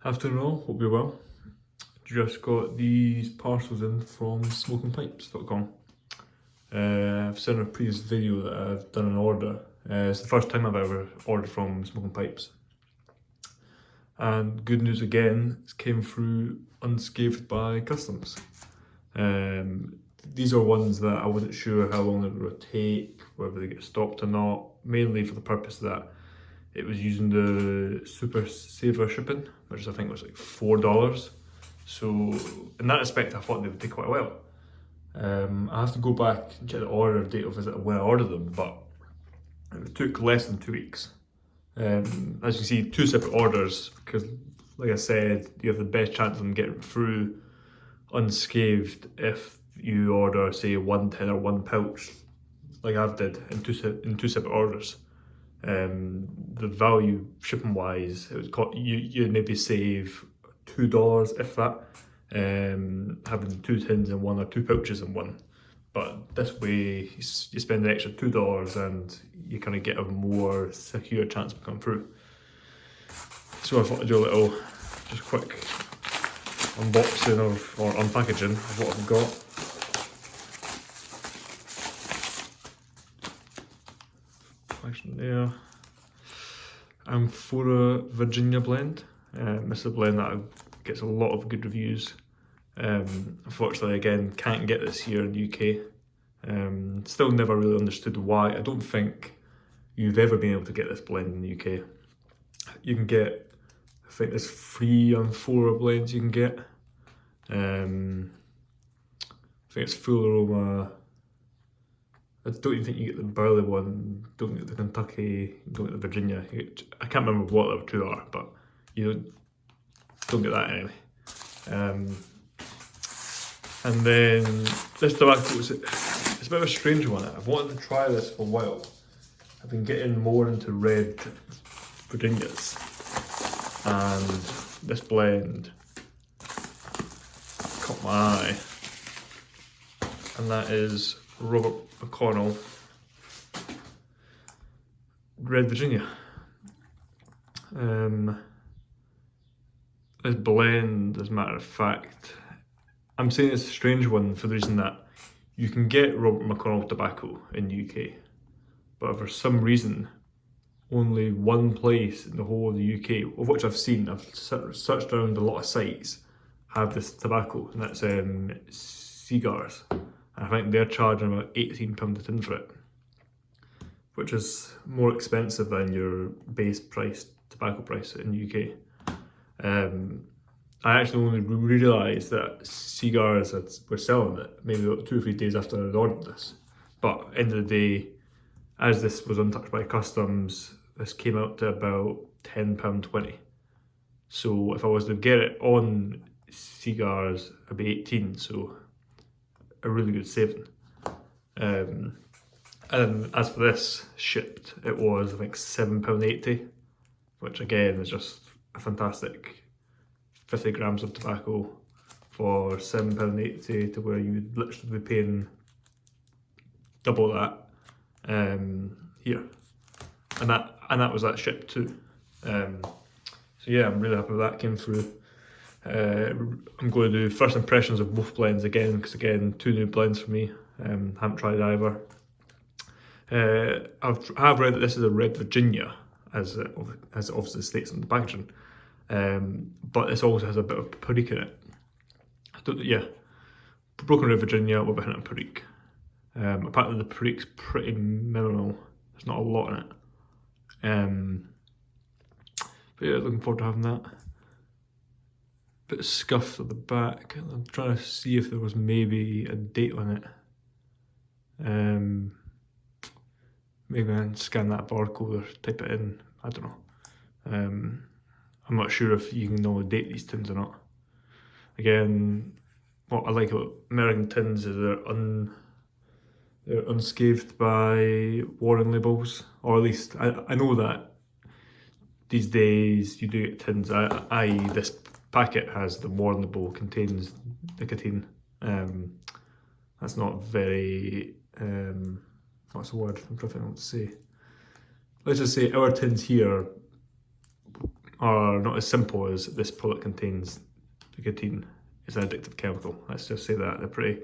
Afternoon all, hope you're well. Just got these parcels in from smokingpipes.com. I've said in a previous video that I've done an order. It's the first time I've ever ordered from Smoking Pipes. And good news again, it came through unscathed by customs. These are ones that I wasn't sure how long it would take, whether they get stopped or not, mainly for the purpose that it was using the Super Saver shipping, which I think was like $4. So in that respect, I thought they would take quite a while. I have to go back and check the order date of when I ordered them, but it took less than 2 weeks. As you can see, 2 separate orders, because like I said, you have the best chance of them getting through unscathed if you order, say, one tin or one pouch, like I've did in two separate orders. The value shipping wise, it would cost you maybe save $2 if that, having 2 tins in one or 2 pouches in one. But this way you spend an extra $2 and you kind of get a more secure chance of coming through. So I thought I'd do a little, just quick unboxing or unpackaging of what I've got. There. Amphora Virginia blend. This is a blend that gets a lot of good reviews. Unfortunately, again, can't get this here in the UK. Still never really understood why. I don't think you've ever been able to get this blend in the UK. You can get, I think there's 3 Amphora blends you can get. I think it's full aroma. I don't even think you get the barley one, don't get the Kentucky, don't get the Virginia. I can't remember what the other 2 are, but you don't get that anyway. And then this tobacco, it's a bit of a strange one. I've wanted to try this for a while. I've been getting more into red Virginias, and this blend caught my eye, and that is Robert McConnell Red Virginia. This blend, as a matter of fact, I'm saying it's a strange one for the reason that you can get Robert McConnell tobacco in the UK, but for some reason only one place in the whole of the UK, of which I've seen, I've searched around a lot of sites, have this tobacco, and that's Cigars. I think they're charging about £18 a tin for it, which is more expensive than your base price tobacco price in the UK. I actually only realised that Cigars were selling it maybe about 2 or 3 days after I'd ordered this. But at the end of the day, as this was untouched by customs, this came out to about £10.20. So if I was to get it on Cigars, it'd be 18. So a really good saving. And as for this shipped, it was I think £7.80, which again is just a fantastic 50 grams of tobacco for £7.80, to where you'd literally be paying double that here, and that was that shipped too. So yeah, I'm really happy with that came through. I'm going to do first impressions of both blends again, because again, 2 new blends for me. Haven't tried either. I have read that this is a Red Virginia, as it obviously states on the packaging, but this also has a bit of Perique in it. Broken Red Virginia with a hint of Perique. Apparently the Perique's pretty minimal. There's not a lot in it. But yeah, looking forward to having that. Bit of scuff at the back. I'm trying to see if there was maybe a date on it. Maybe I can scan that barcode or type it in. I don't know. I'm not sure if you can know date these tins or not. Again, what I like about American tins is they're unscathed by warning labels, or at least I know that these days you do get tins, i.e. this packet has the warning label, contains nicotine. That's not very, what's the word? I'm trying to think what to say. Let's just say our tins here are not as simple as this product contains nicotine. It's an addictive chemical. Let's just say that. They're pretty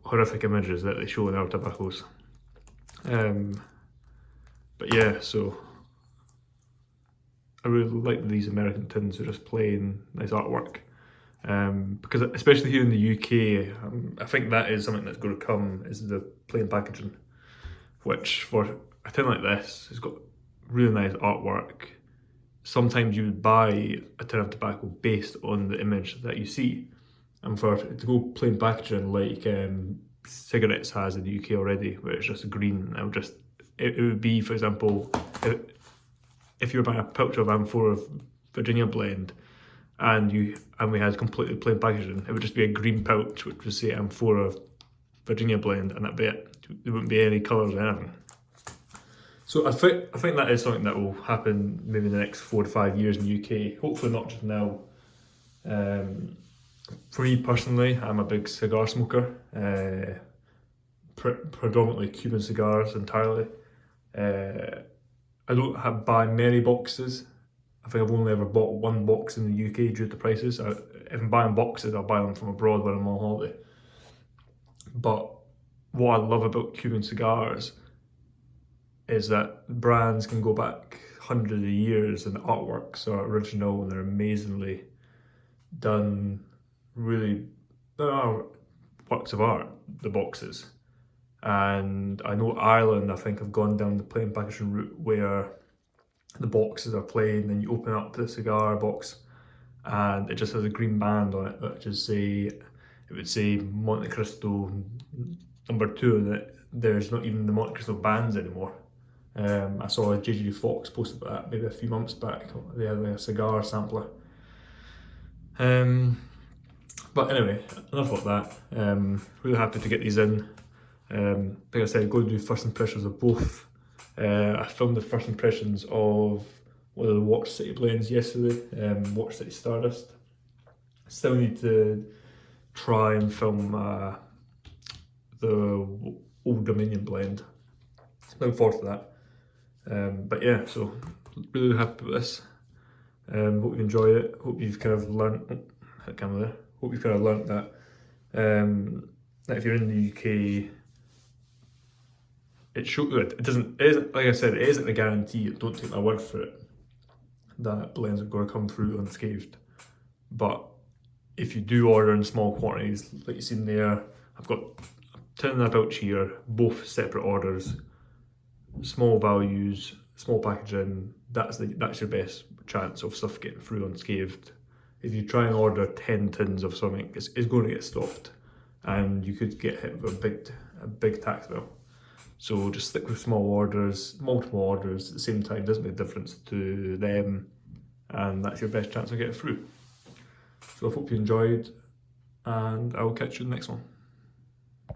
horrific images that they show in our tobaccos. But yeah, so I really like these American tins are just plain nice artwork. Because especially here in the UK, I think that is something that's going to come, is the plain packaging, which for a tin like this has got really nice artwork. Sometimes you would buy a tin of tobacco based on the image that you see, and for it to go plain packaging like cigarettes has in the UK already, where it's just green, it would be, for example, if you were buying a pouch of Amphora Virginia blend and we had completely plain packaging, it would just be a green pouch which would say Amphora Virginia blend, and that'd be it. There wouldn't be any colours or anything. So I think that is something that will happen maybe in the next 4 to 5 years in the UK. Hopefully not just now. For me personally, I'm a big cigar smoker. Predominantly Cuban cigars entirely. I don't buy many boxes. I think I've only ever bought one box in the UK due to prices. If I'm buying boxes, I'll buy them from abroad when I'm on holiday. But what I love about Cuban cigars is that brands can go back hundreds of years and the artworks are original and they're amazingly done. Really, there are works of art, the boxes. And I know Ireland, I think, have gone down the plain packaging route where the boxes are plain and you open up the cigar box and it just has a green band on it that would say Monte Cristo #2, and it. There's not even the Monte Cristo bands anymore. I saw JJ Fox posted about that maybe a few months back. They had like a cigar sampler. But anyway, enough of that. Really happy to get these in. Like I said, going to do first impressions of both. I filmed the first impressions of one of the Watch City blends yesterday, Watch City Stardust. Still need to try and film the Old Dominion blend. Looking forward to that. But yeah, so really happy with this. Hope you enjoy it. Hope you've kind of learnt. Hit camera there. Hope you've kind of learnt that if you're in the UK, it isn't like I said, it isn't a guarantee. Don't take my word for it that blends are going to come through unscathed. But if you do order in small quantities, like you've seen there, I've got a tin and a pouch here, both separate orders, small values, small packaging. That's your best chance of stuff getting through unscathed. If you try and order 10 tins of something, it's going to get stopped, and you could get hit with a big tax bill. So just stick with small orders, multiple orders at the same time, doesn't make a difference to them, and that's your best chance of getting through. So I hope you enjoyed, and I will catch you in the next one.